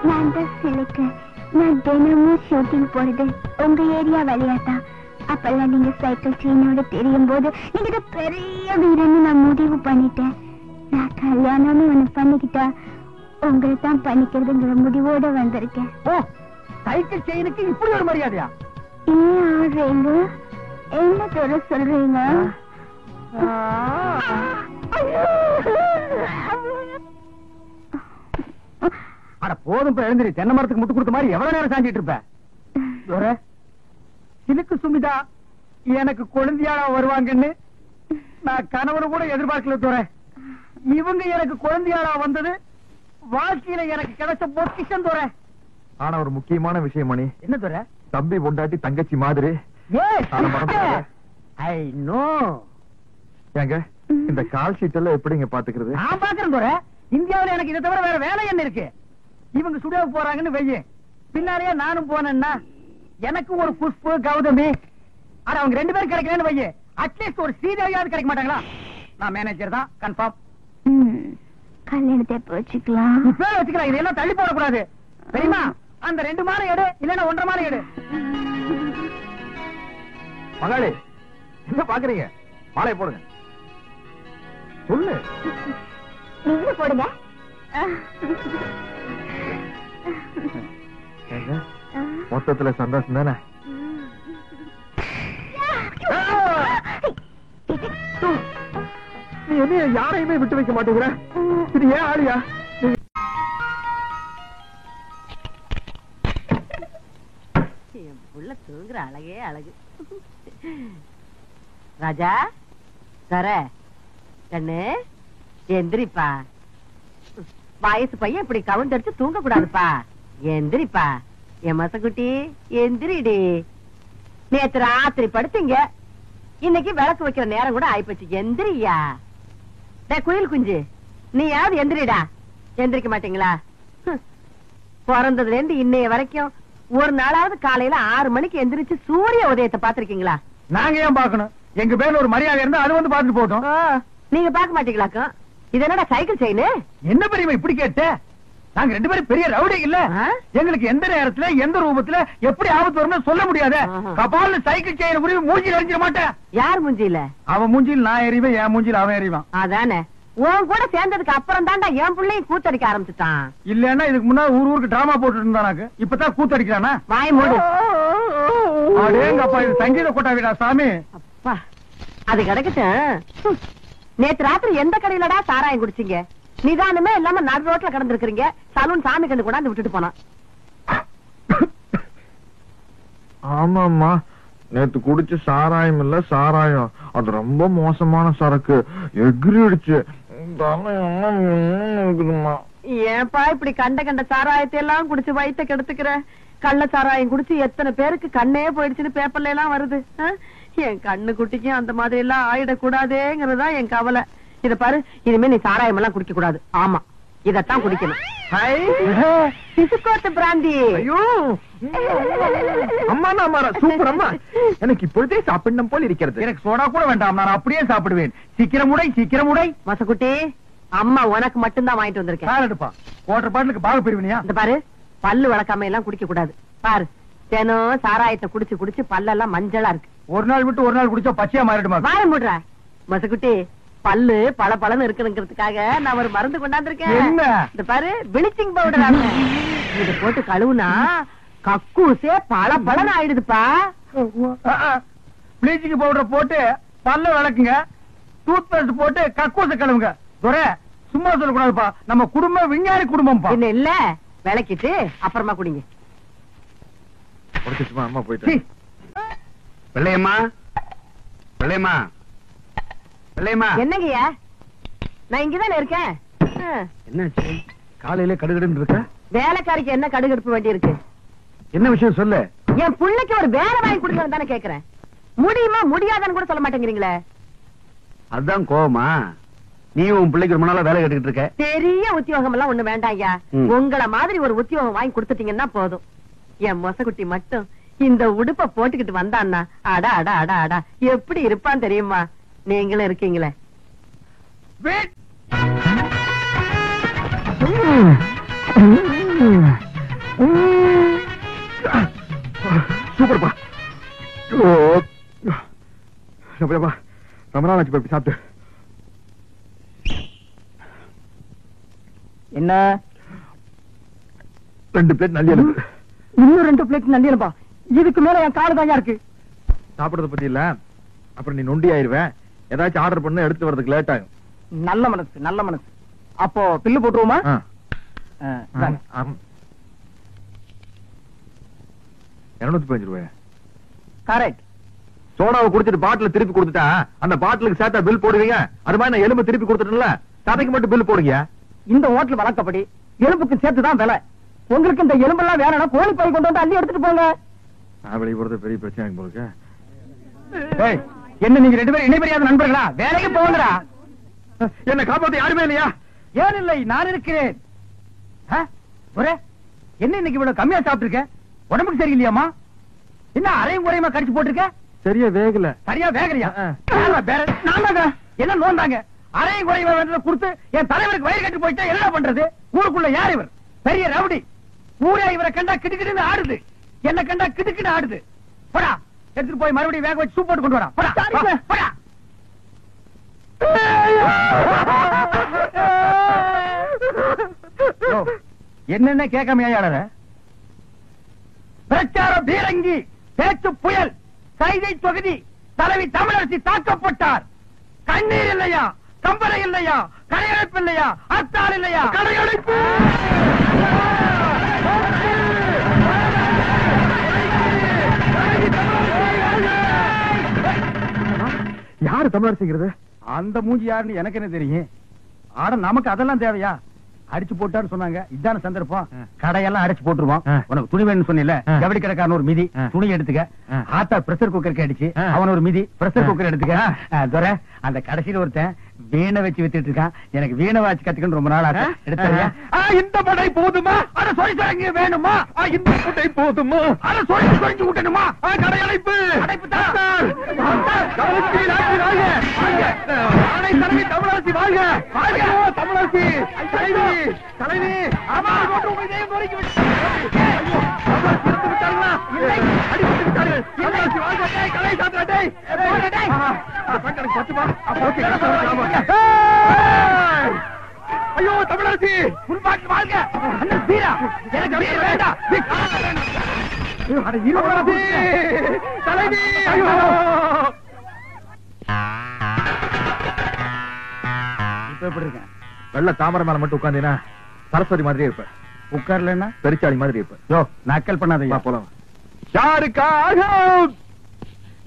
நான் தான் சிலுக்கு. நான் தினமும் ஷூட்டிங் போறது உங்க ஏரியா வழியாதான். அப்பெல்லாம் நீங்க சைக்கிள் செயினோட தெரியும் போது நீங்க பெரிய வீரன்னு நான் முடிவு பண்ணிட்டேன். நான் கல்யாணம்னு ஒண்ணு பண்ணிக்கிட்டா உங்களை தான் பண்ணிக்கிறதுங்கிற முடிவோட வந்திருக்கேன். ஓ, சைக்கிள் செயினுக்கு இப்படி ஒரு மரியாதையா? ஏன் ஆடுறீங்க? என்ன தர சொல்றீங்க? அட போதும், எழுந்திரி. தென்னை மரத்துக்கு முட்டு கொடுத்த மாதிரி எவ்வளவு நேரம் சாஞ்சிட்டு இருப்ப? சிலுக்கு சுமிதா எனக்கு குழந்தையாளா வருவாங்கன்னு நான் கணவனு கூட எதிர்பார்க்கல துறை. இவங்க எனக்கு குழந்தையாளா வந்தது வாழ்க்கையில எனக்கு கிடைச்ச பொக்கிஷம் துறை. ஆனா ஒரு முக்கியமான விஷயம் மணி. என்ன துறை? தம்பி பொண்டாட்டி தங்கச்சி மாதிரி. I know. ஏங்க இந்த கால் ஷீட் எல்லாம் எப்படிங்க பாத்துக்கிறது? நான் பாக்குறேன் துறை. இந்தியாவில எனக்கு இதை தவிர வேற வேலை என்ன இருக்கு? இவங்க ஸ்டுடியோவுக்கு போறாங்கன்னு வெய்ய, பின்னாலேயே நானும் போனேன்னா எனக்கு ஒரு புஷ்பு கௌதமி, ஆனா அவங்க 2 பேரும் கிடைக்கலன்னு வைய, அட்லீஸ்ட் ஒரு ஸ்ரீதேவியாவது கிடைக்க மாட்டாங்களா? நான் மேனேஜர் தான் கன்ஃபார்ம். கல்யாணத்தை எப்ப வச்சுக்கலாம்? இப்ப வச்சுக்கலாம். இதெல்லாம் தள்ளி போடக்கூடாது தெரியுமா? அந்த 2 மாலை எடு, இல்லன்னா 1.5 மாலை எடு. மகாளி என்ன பாக்குறீங்க? மாலையை போடுங்க. சொல்லு. நீங்க போடுங்க. மொத்தத்துல சந்தோஷம் தானே? நீ என்ன யாரையுமே விட்டு வைக்க மாட்டேங்கிற? இது ஏன் ஆளியா? என் புள்ள தூங்குற அழகே அழகு. ராஜா தர கண்ணு எந்திரிப்பா. வயசு பையன் இப்படி கவுண்டடிச்சு தூங்க கூடாதுப்பா. எந்திரிப்பா என் மசக்குட்டி, எந்திரிடி. நேத்து ராத்திரி படுத்தீங்க, இன்னைக்கு விளக்கு வைக்கிற நேரம் கூட ஆயிப்போச்சு. எந்திரியா குயில் குஞ்சு, நீயாவது எந்திரிடா. எந்திரிக்க மாட்டீங்களா? பிறந்ததுல இருந்து இன்னைய வரைக்கும் ஒரு நாளாவது காலையில 6 மணிக்கு எந்திரிச்சு சூரிய உதயத்தை பாத்திருக்கீங்களா? நாங்க ஏன் பாக்கணும்? எங்க பேர்ல ஒரு மரியாதை இருந்தா அது வந்து பாத்துட்டு போட்டோம். நீங்க பாக்க மாட்டீங்களாக்கும்? இது என்னடா சைக்கிள் செயின்? என்ன பெரியமா இப்படி கேட்ட? நாங்க 2 பேரும் பெரிய ரவுடி இல்ல. எங்களுக்கு எந்த நேரத்துல எந்த ரூபத்துல எப்படி ஆபத்து வரும்னு சொல்ல முடியாது. கபால்னு சைக்கிள் செயின் புரிய மூஞ்சில எரிஞ்சிட மாட்டேன். யார் மூஞ்சில? அவன் மூஞ்சில் நான் எறிவேன், என் மூஞ்சில் அவன் எறிவான். அதானே. உன் கூட சேர்ந்ததுக்கு அப்புறம் தான்டா என் பிள்ளையும் கூத்தடிக்க ஆரம்பிச்சுட்டான். இல்லன்னா இதுக்கு முன்னாடி ஊருக்கு டிராமா போட்டு இருந்தானாக்கு, இப்பதான் கூத்தடிக்கிறானா? வாய் மூடு. அடேங்கப்பா, இது சங்கீத கொட்டாவிடா சாமி. அப்பா அது கிடைக்கட்டும். நேத்து ராத்திரி எந்த கடையிலடா சாராயம் குடிச்சீங்க? நிதானமே இல்லாம நடு ரோட்ல கிடந்திருக்கீங்க. சலூன் சாமி கண்டு கொண்டாந்து விட்டுட்டு போனான். ஆமாமா, நேத்து குடிச்ச சாராயம் இல்ல சாராயம், அது ரொம்ப மோசமான சரக்கு. எகிரிடுச்சு. ஏன்பா இப்படி கண்ட கண்ட சாராயத்தை எல்லாம் குடிச்சு வயித்த கெடுத்துக்கிற? கள்ள சாராயம் குடிச்சு எத்தனை பேருக்கு கண்ணே போயிடுச்சுன்னு பேப்பர்ல எல்லாம் வருது. என் கண்ணு குட்டிக்கும் அந்த மாதிரி எல்லாம் ஆயிடக்கூடாதேங்கிறதா என் கவலை. இத பாரு, இனிமே நீ சாராயம் எல்லாம் குடிக்க கூடாது. ஆமா, இதத்தான் குடிக்கணும். பிசுக்கோத்து பிராந்தி. ஐயோ அம்மா, சூப்பர் அம்மா. எனக்கு இப்பொழுதே சாப்பிடணும் போல் இருக்கிறது. எனக்கு சோடா கூட வேண்டாம், நான் அப்படியே சாப்பிடுவேன். சீக்கிரம் உடை, சீக்கிரம் உடை. மசக்குட்டி, அம்மா உனக்கு மட்டும்தான் வாங்கிட்டு வந்திருக்கேன். பால் எடுப்பா. குவார்டர் பாட்டிலுக்கு பாக பிரிவினியா? இந்த பாரு, பல்லு வளர்க்காம எல்லாம் குடிக்க கூடாது. பாரு, தினம் சாராயத்தை குடிச்சு குடிச்சு பல்லெல்லாம் மஞ்சளா இருக்கு. ஒரு நாள் விட்டு ஒரு நாள் குடிச்சா பச்சையா மாறிடுமா? வாய மூடுற மசக்குட்டி. பல்லு பல பலன்னு இருக்குங்கிறதுக்காக நான் ஒரு மருந்து கொண்டாந்துருக்கேன். என்ன? இந்த பாரு, பிளீச்சிங் பவுடர். இது போட்டு கழுவுனா கக்கூசே பல பலன்னு ஆயிடுதுப்பா. ப்ளீச்சிங் பவுடர் போட்டு பல்ல விளக்குங்க, டூத் பேஸ்ட் போட்டு கக்கூச கழுவுங்க. துரை சும்மா சொல்லக்கூடாதுப்பா, நம்ம குடும்பம் விஞ்ஞானி குடும்பம்ப்பா. என்ன இல்ல விளக்கிட்டு அப்புறமா குடிங்க. சும்மா அம்மா போயிட்டு. வெள்ளையம்மா, வெள்ளையம்மா, வெள்ளையம்மா. என்னங்கய்யா, நான் இங்கதானே இருக்கேன். என்னாச்சு? காலையில கடுகடுன்னு இருக்க, வேலைக்காரிக்கு என்ன கடுகடுப்பு வேண்டி இருக்கு? என்ன விஷயம் சொல்லு. என் பிள்ளைக்கு ஒரு வேலை வாங்கி கொடுங்கன்னு தானே கேக்குறேன். முடியுமா முடியாதான்னு கூட சொல்ல மாட்டேங்கிறீங்களே. அதுதான் கோவமா? நீ உன் பிள்ளைக்கு ரொம்ப நாளா வேலை கேட்டுக்கிட்டு இருக்க. பெரிய உத்தியோகம் எல்லாம் ஒண்ணு வேண்டாம் ஐயா. ம். உங்களை மாதிரி ஒரு உத்தியோகம் வாங்கி கொடுத்துட்டீங்கன்னா போதும். என் மொசகுட்டி மட்டும் இந்த உடுப்ப போட்டுக்கிட்டு வந்தான்னா அடா அடா அடா அடா எப்படி இருப்பான் தெரியுமா? நீங்களும் இருக்கீங்களே. சூப்பர்ப்பா. ரொம்ப நாள் ஆச்சு சாப்பிட்டு. என்ன 2 பிளேட் நல்லி அனுப்பு. இன்னும் 2 பிளேட் நண்டியலப்பா. இதுக்கு மேல என் காலு தாங்க இருக்கு. சாப்பிடறத பத்தி இல்ல, அப்புறம் நீ நொண்டி ஆயிருவேன். ஏதாச்சும் ஆர்டர் பண்ண எடுத்து வரதுக்கு லேட் ஆகும். நல்ல மனசு நல்ல மனசு. அப்போ பில்லு போட்டுருவோமா? 215 ரூபாய். கரெக்ட். சோடாவை குடிச்சிட்டு பாட்டில திருப்பி கொடுத்துட்டா அந்த பாட்டிலுக்கு சேர்த்தா பில் போடுவீங்க. அது மாதிரி நான் எலும்பு திருப்பி கொடுத்துட்டேன்ல, சதைக்கு மட்டும் பில் போடுங்க. இந்த ஹோட்டல் வழக்கப்படி எலும்புக்கு சேர்த்துதான் விலை. உங்களுக்கு இந்த எலும்பெல்லாம் வேணும்னா கோழி பை கொண்டு வந்து அள்ளி எடுத்துட்டு போங்க. நான் வெளியே போறது பெரிய பிரச்சனை போலுக்கு. என்ன நீங்க 2 பேரும் இணைபெரியாத நண்பர்களா? வேலைக்கு போங்கடா. என்ன காப்பாத்த யாருமே இல்லையா? ஏன் இல்லை, நான் இருக்கிறேன். என்ன இன்னைக்கு இவ்வளவு கம்மியா சாப்பிட்டு இருக்க? உடம்புக்கு சரியில்லையாமா? என்ன அரையும் குறையுமா கடிச்சு போட்டிருக்க? சரியா வேகல. சரியா வேகலையா? என்ன நோந்தாங்க? அரையும் குறையுமா கொடுத்து என் தலைவருக்கு வயிறு கட்டி போயிட்டா என்ன பண்றது? ஊருக்குள்ள யார் இவர்? பெரிய ரவுடி. ஊரே இவரை கண்டா கிடுக்கிடுன்னு ஆடுது. என்ன கண்டா கிடுக்கிட்டு ஆடுது. போடா, எடுத்துட்டு போய் மறுபடியும் வேக வச்சு சூப் போட்டு கொண்டு வரா. போடா போடா. என்னென்ன கேட்காம ஏழற? பிரச்சார பீரங்கி, பேச்சு புயல், கைதை தொகுதி தலைவி தமிழரசி தாக்கப்பட்டார். கண்ணீர் இல்லையா? கம்பளை இல்லையா? கடையடைப்பு இல்லையா? அத்தாள் இல்லையா? கடையடைப்பு. யாரு தமிழரசிங்கிறது? அந்த மூஞ்சி யாருன்னு எனக்கு என்ன தெரியும்? ஆட நமக்கு அதெல்லாம் தேவையா? அடிச்சு போட்டான்னு சொன்னாங்க. இதான சந்தர்ப்பம். கடையெல்லாம் அடிச்சு போட்டுருவோம். உனக்கு துணி வேணும்னு சொன்னில, ஜவுளி கடைக்காரன் ஒரு மிதி துணி எடுத்துக்க. ஆத்தா பிரஷர் குக்கருக்கு அடிச்சு அவன் ஒரு மிதி பிரஷர் குக்கர் எடுத்துக்க. துரை, அந்த கடைசியில ஒருத்தன் வீணை வச்சு வித்துட்டு இருக்கான். எனக்கு வீணை வாச்சு கத்துக்கணும் ரொம்ப நாள் ஆச்சு. எடுத்தறியா? இந்த படை போதுமா? அத சொல்லி தொடங்கி வேணுமா? இந்த படை போதுமா? அத சொல்லி தொடங்கி விட்டணுமா? கடையடைப்பு அடைப்பு தான். தமிழரசி வாழ்க! வாழ்க தமிழரசி! தலைவி தலைவி! ஆமா, இதயம் நொறுக்கி விட்டார்கள். அடிபட்டு விட்டார்கள். தமிழரசி வாழ்க! கலை சாத்திரட்டை ஐயோ தமிழரசி முன்பாட்டு வாழ்க! வீரா எனக்கு வீர வேண்டாம். தலைவி! ஐயோ இப்ப எப்படி இருக்கேன்? வெள்ள தாமரை மேல மட்டும் உட்கார்ந்தீனா சரஸ்வதி மாதிரியே இருப்ப. உட்கார்லன்னா பெரிச்சாளி மாதிரி இருப்ப. யோ, நக்கல் பண்ணாதீங்க. போலாம். யாருக்காக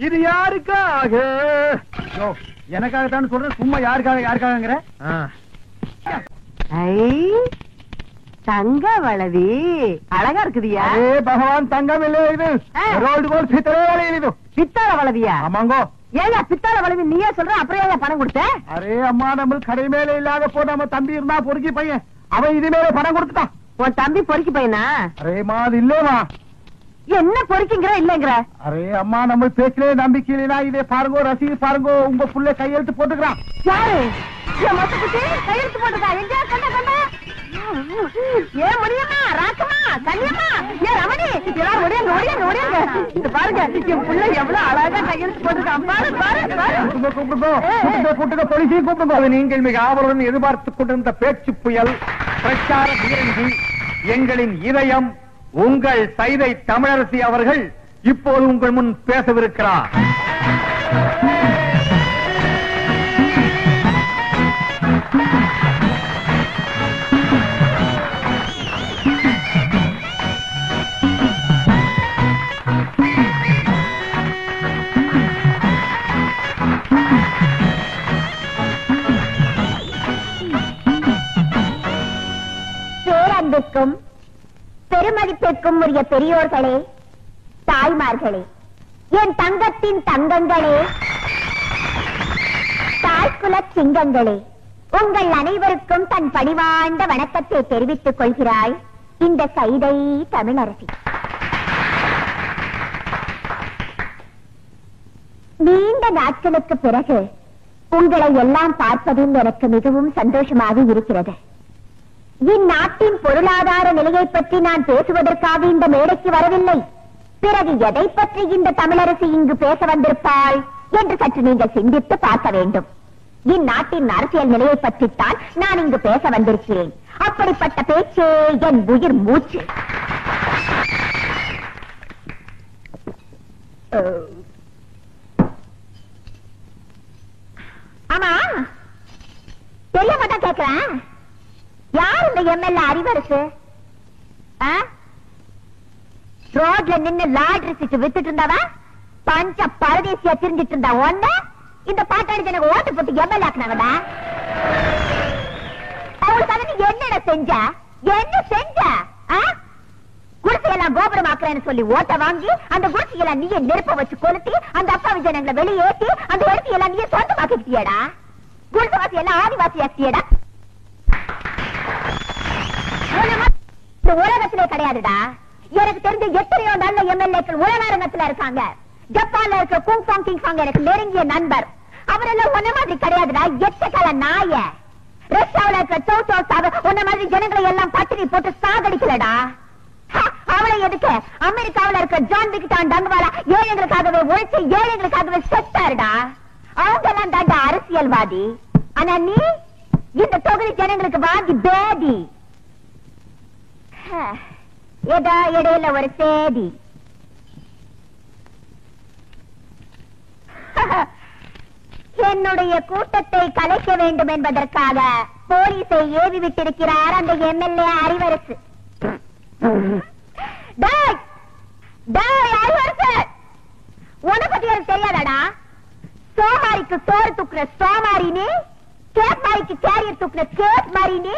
இது? யாருக்காக? யோ, எனக்காகத்தான் சொல்றேன். சும்மா யாருக்காக யாருக்காகங்கிற? தங்க வளவி அழகா இருக்குதியா? பகவான் தங்கம் இல்லை, இது ரோடு கோல் பித்தளை இது. பித்தாள வளவியா? ஆமாங்கோ. ஏங்க பித்தாள வளவி நீயே சொல்ற, அப்புறம் ஏங்க பணம் கொடுத்த? அரே அம்மா, நம்ம கடை மேல இல்லாத போ. நம்ம தம்பி இருந்தா பொறுக்கி பையன், அவன் இது மேல பணம் கொடுத்துட்டான். உன் தம்பி பொறுக்கி பையனா? அரேமா, அது இல்லேமா. என்ன பொறுக்கிங்கிற இல்லங்கிற? அரே அம்மா, நம்ம பேச்சிலே நம்பிக்கை இல்லைனா இதே பாருங்கோ, ரசீது பாருங்கோ. உங்க புள்ள கையெழுத்து போட்டுக்கிறான். யாரு? என் மொத்தத்துக்கு கையெழுத்து போட்டுக்கா? எங்க கண்ட கண்ட? ஏன் முடியம்மா, ராக்கம்மா, கன்னியம்மா, ஏன் ரமணி, எல்லாரும் ஒடியாங்க ஒடியாங்க ஒடியாங்க. இது பாருங்க, என் புள்ள எவ்வளவு அழகா கையெழுத்து போட்டுருக்கான். பாரு பாரு பாரு. கூட்டுங்க, போலீஸையும் கூப்பிடுங்க. நீங்கள் மிக ஆவலுடன் எதிர்பார்த்துக் கொண்டிருந்த பேச்சு புயல், பிரச்சார பீரங்கி, எங்களின் இதயம், உங்கள் சைதை தமிழரசி அவர்கள் இப்போது உங்கள் முன் பேசவிருக்கிறார். பேரன்புக்கும் பெருமதிப்பிற்கும் உரிய பெரியோர்களே, தாய்மார்களே, என் தங்கத்தின் தங்கங்களே, தாய்க்குல சிங்கங்களே, உங்கள் அனைவருக்கும் தன் பணிவாழ்ந்த வணக்கத்தை தெரிவித்துக் கொள்கிறாய் இந்த சைதை தமிழரசி. நீண்ட நாட்களுக்கு பிறகு உங்களை எல்லாம் பார்ப்பதில் எனக்கு மிகவும் சந்தோஷமாக இருக்கிறது. இந்நாட்டின் பொருளாதார நிலையை பற்றி நான் பேசுவதற்காக இந்த மேடைக்கு வரவில்லை. பிறகு எதை பற்றி இந்த தமிழரசி இங்கு பேச வந்திருப்பாள் என்று சற்று நீங்கள் சிந்தித்து பார்க்க வேண்டும். இந்நாட்டின் அரசியல் நிலையை பற்றித்தான் நான் இங்கு பேச வந்திருக்கிறேன். அப்படிப்பட்ட பேச்சே என் உயிர் மூச்சு. ஆமா, தெரியாம தான் கேட்கிறேன், யார் இந்த எம்எல்ஏ அறிவரசு? ரோட்ல நின்னு லாட்ரி சீட்டு வித்துட்டு இருந்தாவா பஞ்ச பரதேசியா திரிஞ்சிட்டு இருந்தா ஒண்ணு இந்த பாட்டாளி எனக்கு ஓட்டு போட்டு எம்எல்ஏ ஆக்குனாங்கடா. அவளுக்காக நீ என்னடா செஞ்ச? என்ன செஞ்ச? குடிசையெல்லாம் கோபுரம் ஆக்குறேன்னு சொல்லி ஓட்ட வாங்கி அந்த குடிசையெல்லாம் நீயே நெருப்ப வச்சு கொளுத்தி அந்த அப்பாவி ஜனங்களை வெளியேற்றி அந்த இடத்தையெல்லாம் நீயே சொந்தமாக்கிட்டியடா. குடிசைவாசி எல்லாம் ஆதிவாசி ஆக்கியடா. இந்த உலகத்திலே கிடையாதுடா. எனக்கு தெரிஞ்ச எத்தனையோ நல்ல எம்எல்ஏக்கள் உலகத்துல இருக்காங்க. ஜப்பான்ல இருக்க குங்ஃபாங் கிங்ஃபாங் எனக்கு நெருங்கிய நண்பர். அவரெல்லாம் ஒன்ன மாதிரி கிடையாதுடா. எச்சக்கால நாய. ரஷ்யாவில இருக்க சௌசாவ உன்ன மாதிரி ஜனங்களை எல்லாம் பட்டினி போட்டு சாகடிக்கலடா. அவளை எதுக்கு? அமெரிக்காவில இருக்க ஜான் விக்டான் டங்குவாலா ஏழைகளுக்காகவே உழைச்சு ஏழைகளுக்காகவே செத்தாருடா. அவங்க எல்லாம் தாண்டா அரசியல்வாதி. ஆனா நீ இந்த தொகுதி ஜனங்களுக்கு வாங்கி பேதி. ஏதா இடையில ஒரு சேதி. என்னுடைய கூட்டத்தை கலைக்க வேண்டும் என்பதற்காக போலீஸை ஏவி விட்டிருக்கிறார் அந்த எம்எல்ஏ அறிவரசு. உன்னை பத்தி எனக்கு தெரியாதாடா? சோமாரிக்கு சோறு தூக்குற சோமாரினி, கேப் மாரிக்கு கேரியர் தூக்குற கேப் மாரினி,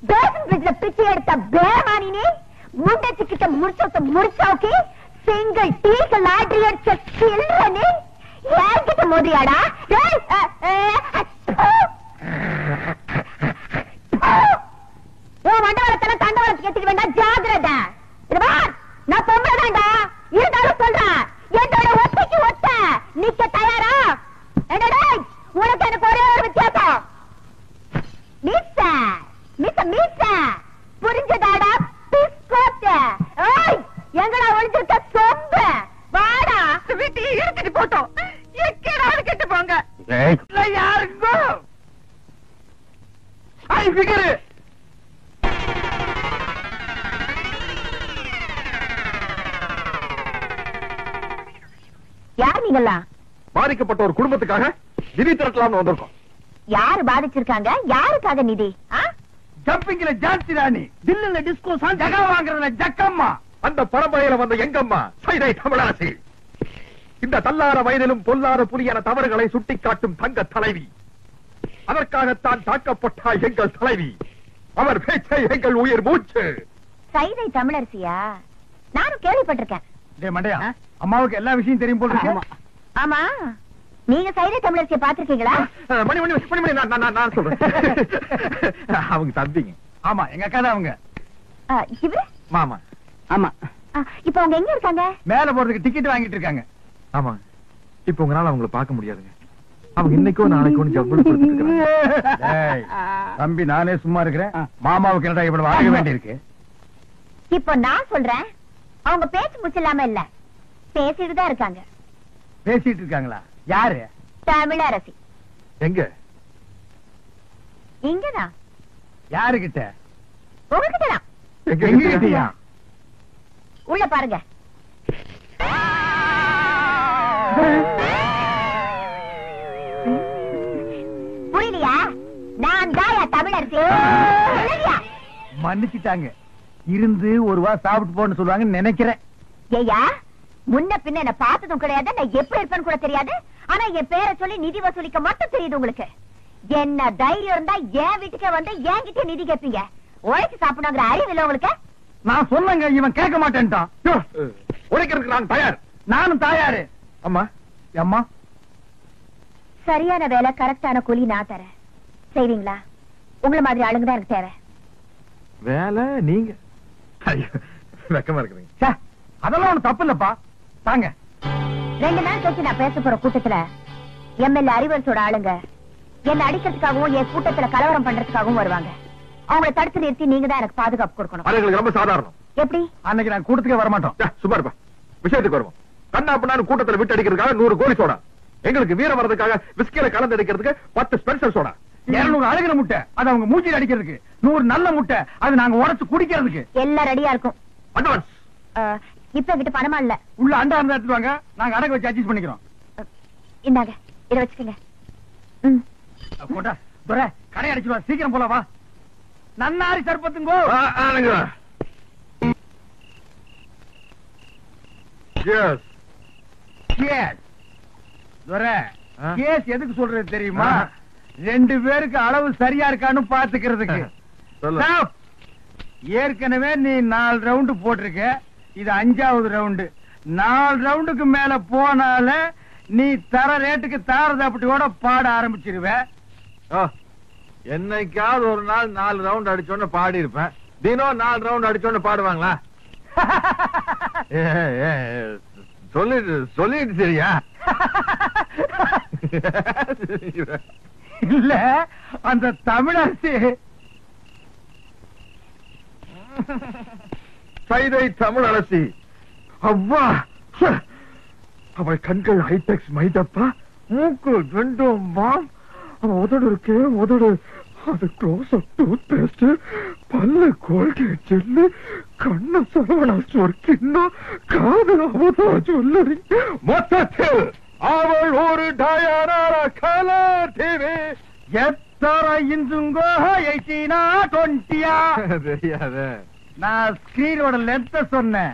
பேசன் பிரிட்ஜ்ல பிச்சை எடுத்த பேமானினி, முண்டச்சு கிட்ட முடிச்ச முடிச்சோக்கி சிங்கிள் டீக்கு லாட்ரி அடிச்ச சில்றனி ஏங்கிட்ட மோதியாடா. மண்டவளத்தெல்லாம் தண்டவளத்துக்கு எடுத்துக்க வேண்டாம், ஜாகிரத. நான் பொம்பளைதான்டா, இருந்தாலும் சொல்றேன் என்னோட ஒத்தைக்கு ஒத்த நிக்க தயாரா? என்னடா உனக்கு எனக்கு ஒரே ஒரு வித்தியாசம். மிஸ் மிஸ் மிஸ் புரிஞ்சதாடா? எங்கடா ஒளிஞ்சிருக்க சொம்ப? வாடா வீட்டு எடுத்துட்டு போட்டோம். எக்கேடாவது கெட்டு போங்க. யாருக்கும் யார் நீங்களா? பாதிக்கப்பட்ட ஒரு குடும்பத்துக்காக நிதி திரட்டலாம்னு வந்திருக்கோம். யாரு பாதிச்சிருக்காங்க? யாருக்காக நிதி? ஜம்பிங்ல ஜான்சி ராணி, தில்லுல டிஸ்கோ சான், ஜகா வாங்குறதுல ஜக்கம்மா. அந்த பரம்பரையில வந்த எங்கம்மா சைதை தமிழரசி. இந்த தள்ளார வயதிலும் பொல்லாத புலியான தவறுகளை சுட்டிக்காட்டும் தங்க தலைவி. அதற்காகத்தான் தாக்கப்பட்டாய் எங்கள் தலைவி. அவர் பேச்சை எங்கள் உயிர் மூச்சு. சைதை தமிழரசியா? நானும் கேள்விப்பட்டிருக்கேன். மண்டையா, அம்மாவுக்கு எல்லா விஷயம் தெரியும் போல. ஆமா, நீங்க சைதை தமிழரசியை பாத்திருக்கீங்களா? மணி மணி மணி மணி நான் சொல்றேன். அவங்க தம்பிங்க. ஆமா, எங்க அக்கா தான் அவங்க. இவரு மாமா. ஆமா. இப்ப அவங்க எங்க இருக்காங்க? மேல போறதுக்கு டிக்கெட் வாங்கிட்டு இருக்காங்க. ஆமா, இப்ப உங்களால அவங்களை பார்க்க முடியாதுங்க. அவங்க இன்னைக்கோ நாளைக்கோ ஜவ்வளவு கொடுத்துட்டு இருக்காங்க. தம்பி, நானே சும்மா இருக்கிறேன். மாமாவுக்கு என்னடா இவ்வளவு வாங்க வேண்டியிருக்கு? இப்போ நான் சொல்றேன், அவங்க பேச்சு முச்சில்லாம இல்ல, பேசிட்டு தான் இருக்காங்க. பேசிட்டு இருக்காங்களா? யாரு? தமிழரசி. எங்க? இங்கதான். யாருகிட்ட? உங்ககிட்டதான். எங்க கிட்டயா? உள்ள பாருங்க. புரியலையா? நான் தாயா தமிழரசி. மன்னிச்சுட்டாங்க. இருந்து ஒரு வா சாப்பிட்டு போன்னு சொல்லுவாங்கன்னு நினைக்கிறேன். ஏயா, முன்ன பின்ன என்ன பார்த்ததும் கிடையாது, நான் எப்படி இருப்பேன்னு கூட தெரியாது. ஆனா என் பேரை சொல்லி நிதி வசூலிக்க மட்டும் தெரியுது உங்களுக்கு. என்ன தைரியம் இருந்தா என் வீட்டுக்கே வந்து என்கிட்ட நிதி கேட்பீங்க. உழைச்சு சாப்பிடுங்கிற அறிவு இல்ல உங்களுக்கு? நான் சொன்னங்க, இவன் கேட்க மாட்டேன்ட்டான். உழைக்கிறதுக்கு நான் தயார். நானும் தயாரு. அம்மா அம்மா, சரியான வேலை கரெக்டான கூலி நான் தரேன். செய்வீங்களா? உங்களை மாதிரி ஆளுங்க தான் எனக்கு தேவை. வேலை நீங்க வெக்கமா இருக்கிறீங்க. ச்சே, அதெல்லாம் ஒண்ணு தப்பு இல்லப்பா. தாங்க. 2 நாள் கழிச்சு நான் பேச போற கூட்டத்துல எம்எல்ஏ அறிவரசோட ஆளுங்க என்ன அடிக்கிறதுக்காகவும் என் கூட்டத்துல கலவரம் பண்றதுக்காகவும் வருவாங்க. அவங்களை தடுத்து நிறுத்தி நீங்க தான் எனக்கு பாதுகாப்பு கொடுக்கணும். அது எங்களுக்கு ரொம்ப சாதாரணம். எப்படி? அன்னைக்கு நான் கூட்டத்துக்கே வர மாட்டோம். சும்மா இருப்பா. விஷயத்துக்கு வருவோம். கண்ணா பண்ணான்னு கூட்டத்துல விட்டு அடிக்கிறதுக்காக 100 கோலி சோடா, எங்களுக்கு வீரம் வர்றதுக்காக விஸ்கில கலந்து அடிக்கிறதுக்கு 10 ஸ்பெஷல் சோடா, 200 அழகிற முட்டை அது அவங்க மூச்சில் அடிக்கிறதுக்கு, 100 நல்ல முட்டை அது நாங்க உடைச்சு குடிக்கிறதுக்கு. எல்லாம் ரெடியா இருக்கும். அட்வான்ஸ். இப்ப கிட்ட பணமா இல்ல. உள்ள அண்டா இருந்தா எடுத்து வாங்க, நாங்க அடகு வச்சு அட்ஜஸ்ட் பண்ணிக்கிறோம். இந்தாங்க, இத வச்சுக்கங்க. கொண்டா துரை, கடை அடிச்சுவா, சீக்கிரம் போல வா. நன்னாரி சர்பத்துங்கோ. Yes. கேஸ் துரை, கேஸ் எதுக்கு சொல்றது தெரியுமா? 2 பேருக்கு அளவு சரியா இருக்கான்னு பாத்துக்கிறதுக்கு. சொல்லு. Stop. ஏற்கனவே நீ 4 ரவுண்டு போட்டிருக்க, இது 5வது ரவுண்டு. 4 ரவுண்டுக்கு மேல போனால நீ தர ரேட்டுக்கு தாரதாப்பட்டியோட பாட ஆரம்பிச்சிருவ. என்னைக்காவது ஒரு நாள் 4 ரவுண்ட் அடிச்சோன்னு பாடி இருப்பேன். தினம் 4 ரவுண்ட் அடிச்சோன்னு பாடுவாங்களா? சொல்லிட்டு சரியா? இல்ல, அந்த தமிழரசி சைதை தமிழரசி. அவ்வா, அவள் கண்கள் ஹைடெக்ஸ் மைதப்பா, மூக்கு 2 மாம், அவன் உதடு இருக்கே உதடு, அது க்ளோஸ் அப் டூத் பேஸ்ட், பல்லு கோல்கேட் ஜெல்லு, கண்ணு சரவணா சொர்க்கின்னா, காது அவதா சொல்லி, மொத்தத்தில் அவள் ஒரு டயானா கலர் டிவி. எத்தனை இன்சுங்கோ 18 20 தெரியாத. நான் ஸ்கிரீனோட லென்த்த சொன்னேன்.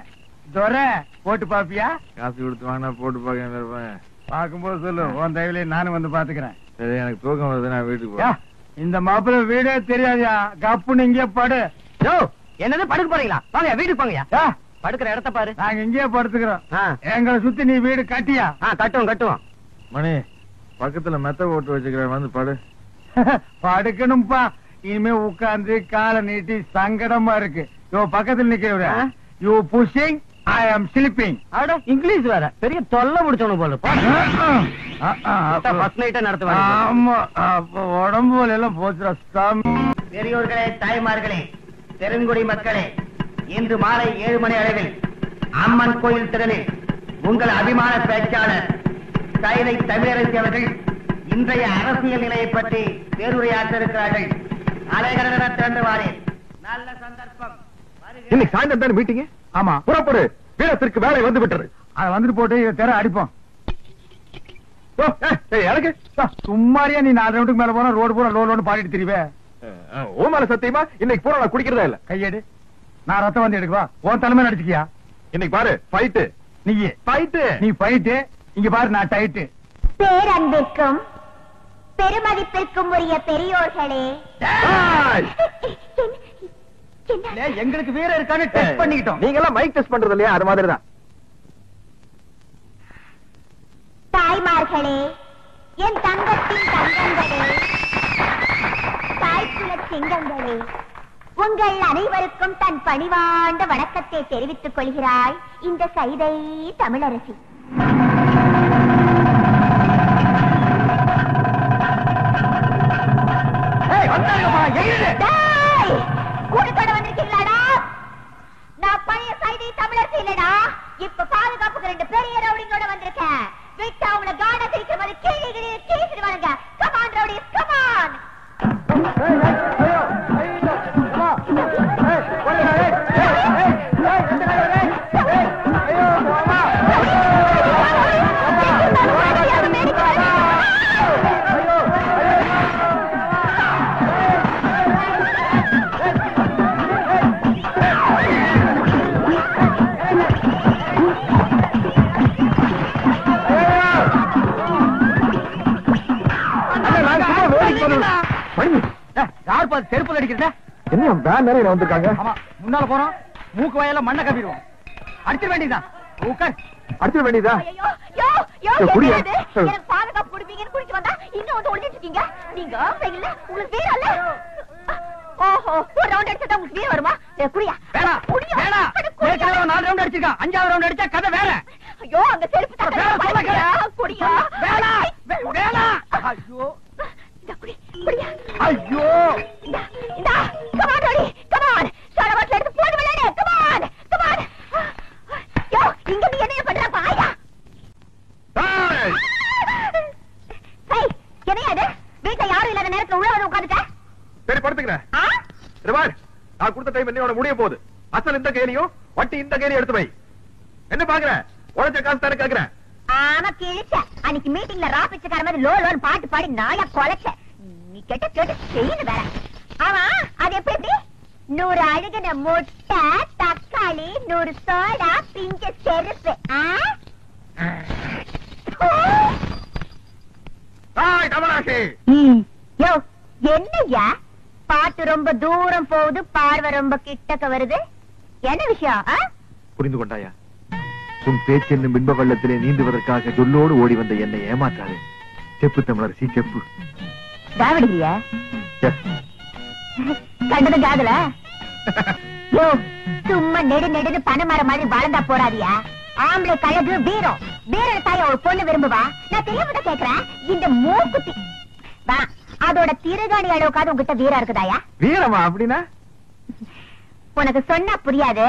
துரை, போட்டு பாப்பியா? காசு கொடுத்து வாங்கினா போட்டு பார்க்க இருப்பேன். பாக்கும்போது சொல்லு, உன் தயவுல நானும் வந்து பாத்துக்கிறேன். சரி, எனக்கு தூக்கம் வருது, நான் வீட்டுக்கு யா, போறேன். இந்த மாப்பிள்ள வீடே தெரியாதியா, கப்புன்னு இங்கே படு. என்னது படுக்க போறீங்களா? வாங்க வீட்டுக்கு போங்கயா. யா, படுக்கிற இடத்த பாரு. நாங்க இங்கேயே படுத்துக்கிறோம். எங்களை சுத்தி நீ வீடு கட்டியா? கட்டுவோம். மணி, பக்கத்துல மெத்த போட்டு வச்சுக்கிறேன், வந்து படு. படுக்கணும்பா. இனிமே உட்கார்ந்து காலை நீட்டி சங்கடமா இருக்கு. பக்கத்துல நிக்கிறவர யூ புஷிங், ஐ ஆம் ஸ்லீப்பிங். இங்கிலீஷ் வேற பெரிய தொல்லை முடிச்சவனு போல. ஃபர்ஸ்ட் நைட்டா நடத்துவாங்க. ஆமா, உடம்பு எல்லாம் போச்சுடா சாமி. பெரியோர்களே, தாய்மார்களே, பெருங்குடி மக்களே, இன்று மாலை 7 மணி அளவில் அம்மன் கோயில் திடலில் உங்கள் அபிமான பேச்சாளர் சைதை தமிழரசி அவர்கள் இன்றைய அரசியல் நிலையை பற்றி பேருரையாற்ற இருக்கிறார்கள். அலைகடன திரண்டு வாரேன். நல்ல சந்தர்ப்பம். இன்னைக்கு சாயந்தரம் தானே மீட்டிங்? ஆமா, புறப்படு. வீரத்திற்கு வேலை வந்து விட்டது. அத வந்துட்டு போட்டு இதை தெர அடிப்போம். எனக்கு சும்மாரியா நீ 4 ரவுண்டுக்கு மேல போனா ரோடு பூரா லோடு பாடிட்டு திரிவே. ஓமால சத்தியமா இன்னைக்கு பூரா நான் குடிக்கிறதா இல்ல. கையெடு, நான் ரத்தம் வந்து எடுக்குவா. உன் தலைமையில அடிச்சுக்கியா? இன்னைக்கு பாரு, ஃபைட்டு. நீ ஃபைட்டு. நீ ஃபைட்டு. இங்க பாரு, நான் டைட்டு. பேரன்பிற்கும் பெருமதிப்பிற்கும் உரிய பெரியோர்களே, எங்களுக்கு வீரம் இருக்கான்னு டெஸ்ட் பண்ணிக்கிட்டோம். நீங்க எல்லாம் மைக் டெஸ்ட் பண்றது இல்லையா? அது மாதிரி தான். தாய்மார்களே, என் தங்கத்தின் தங்கங்களே, தாய்க்குல சிங்கங்களே, உங்கள் அனைவருக்கும் தன் பணிவாண்ட வணக்கத்தை தெரிவித்துக் கொள்கிறாய் இந்த சைதை தமிழரசி. கூட்டத்தோட வந்திருக்கீங்களாடா? நான் பழைய சைதை தமிழரசி இல்லடா. இப்ப பாதுகாப்புக்கு 2 பெரிய ரவுடிங்களோட வந்திருக்கேன். விட்டு அவங்கள காட திரிக்கும் போது கீழே கீசிடுவானுங்க. Come on rowdies, come on. யார் பாத்து செருப்பு அடிக்கிறத? என்ன வேன் நிறைய வந்திருக்காங்க? ஆமா, முன்னால போறோம், மூக்கு வாயில மண்ணை கப்பிடுவோம். அடிச்சிட வேண்டியதான். அடிச்சிட வேண்டியதா? ஐயோ, யோ, யோ, ஏய், குடியா? என்னது? எனக்கு பாதுகாப்பு கொடுப்பீங்கன்னு குடிச்சு வந்தா இன்னும் வந்து ஒளிஞ்சிட்டு இருக்கீங்க. நீங்க இல்ல உங்களுக்கு பேர் அல்ல. ஓஹோ, ஒரு ரவுண்ட் அடிச்சா உங்களுக்கு பேர் வருமா? குடியா? வேணா, வேணா. ஏற்கனவே 4 ரவுண்ட் அடிச்சிருக்கான். 5வது ரவுண்ட் அடிச்சா கதை வேற. ஐயோ, அங்க செருப்பு தட்டா குடியா? வேணா, வேணா. ஐயோ, இந்த குடி, குடியா? ஐயோ. இந்த come on Dodi, come on. சரவட்ல எடுத்து போடு விளையாடு. come on, come on. யோ, இங்க நீ என்ன பண்ற பாயா? ஏய், ஹேய், என்னையா இது? வீட்ல யாரும் இல்லாத நேரத்துல உள்ள வந்து உட்கார்ந்துட்ட? சரி படுத்துக்கிறேன். ஆ? ரிவார்ட், நான் கொடுத்த டைம் என்னோட முடிய போகுது. அசல் இந்த கையிலையும் வட்டி இந்த கையிலையும் எடுத்து வை. என்ன பாக்குற? உழைச்ச காசு தானே கேக்குறேன். ஆமா கிழிச்ச. அன்னைக்கு மீட்டிங்ல ரா பிச்சைக்கார மாதிரி லோ லோன்னு பாட்டு பாடி நாயா கொலைச்ச. நீ கேட்ட செய்யணும் வேற. ஆமா, அது எப்படி? 100 அழுகின முட்டை, தக்காளி, 100 சோடா, பிஞ்ச செருப்பு. ஹாய் கமலாஷி. யோ, என்னய்யா பாட்டு ரொம்ப தூரம் போகுது, பார்வை ரொம்ப கிட்டக்க வருது. என்ன விஷயம்? புரிந்து கொண்டாயா? உன் பேச்சு என்னும் பின்ப வெள்ளத்திலே நீந்துவதற்காக சொல்லோடு ஓடி வந்த என்னை ஏமாற்றாரு. செப்பு தமிழரசி, செப்பு. தாவடியா கண்டது காதல? யோ, சும்மா நெடு நெடுன்னு பனைமரம் மாதிரி வளர்ந்தா போறாதியா? ஆம்பளை கழகு வீரம், வீரன் தாய ஒரு பொண்ணு விரும்புவா? நான் தெரியாம கேக்குறேன். இந்த மூக்குத்தி வா, அதோட திருகாணி அளவுக்காவது உங்ககிட்ட வீரம் இருக்குதாயா? வீரமா அப்படின்னா? உனக்கு சொன்னா புரியாது.